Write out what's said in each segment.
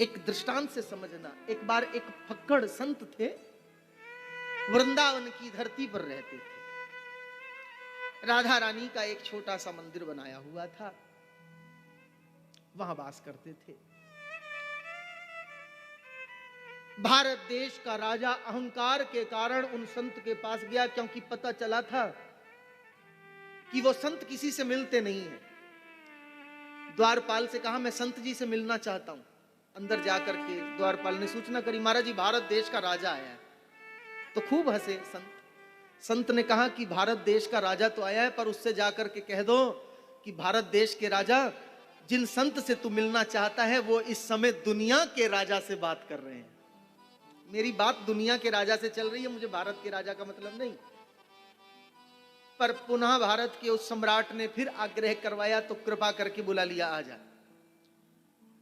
एक दृष्टांत से समझना। एक बार एक फक्कड़ संत थे, वृंदावन की धरती पर रहते थे। राधा रानी का एक छोटा सा मंदिर बनाया हुआ था, वहां वास करते थे। भारत देश का राजा अहंकार के कारण उन संत के पास गया, क्योंकि पता चला था कि वो संत किसी से मिलते नहीं हैं। द्वारपाल से कहा, मैं संत जी से मिलना चाहता हूं। अंदर जाकर के द्वारपाल ने सूचना करी, महाराज जी भारत देश का राजा आया है। तो खूब हंसे संत ने कहा कि भारत देश का राजा तो आया है, पर उससे जाकर के कह दो कि भारत देश के राजा, जिन संत से तू मिलना चाहता है वो इस समय दुनिया के राजा से बात कर रहे हैं। मेरी बात दुनिया के राजा से चल रही है, मुझे भारत के राजा का मतलब नहीं। पर पुनः भारत के उस सम्राट ने फिर आग्रह करवाया तो कृपा करके बुला लिया, आ जा।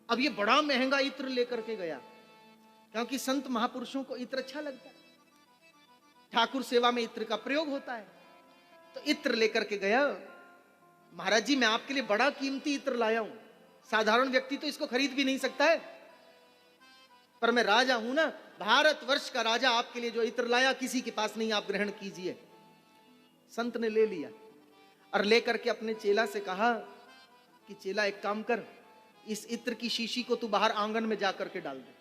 अब ये बड़ा महंगा इत्र लेकर के गया, क्योंकि संत महापुरुषों को इत्र अच्छा लगता है, ठाकुर सेवा में इत्र का प्रयोग होता है। तो इत्र लेकर के गया, महाराज जी मैं आपके लिए बड़ा कीमती इत्र लाया हूं, साधारण व्यक्ति तो इसको खरीद भी नहीं सकता है, पर मैं राजा हूं ना, भारत वर्ष का राजा आपके लिए जो इत्र लाया किसी के पास नहीं, आप ग्रहण कीजिए। संत ने ले लिया और लेकर के अपने चेला से कहा कि चेला एक काम कर, इस इत्र की शीशी को तू बाहर आंगन में जाकर के डाल दे।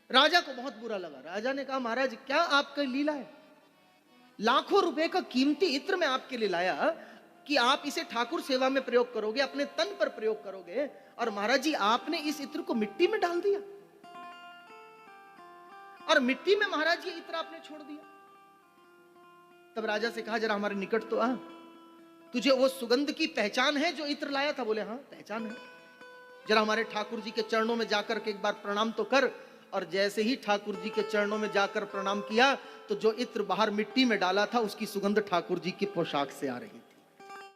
राजा को बहुत बुरा लगा। राजा ने कहा, महाराज क्या आपका लीला है, लाखों रुपए का कीमती इत्र मैं आपके लिए लाया कि आप इसे ठाकुर सेवा में प्रयोग करोगे, अपने तन पर प्रयोग करोगे, और महाराज जी आपने इस इत्र को मिट्टी में डाल दिया, और मिट्टी में महाराज ये इत्र आपने छोड़ दिया। तब राजा से कहा, जरा हमारे निकट तो आ, तुझे वो सुगंध की पहचान है जो इत्र लाया था? बोले हाँ पहचान है। जरा हमारे ठाकुर जी के चरणों में जाकर के एक बार प्रणाम तो कर। और जैसे ही ठाकुर जी के चरणों में जाकर प्रणाम किया तो जो इत्र बाहर मिट्टी में डाला था उसकी सुगंध ठाकुर जी की पोशाक से आ रही।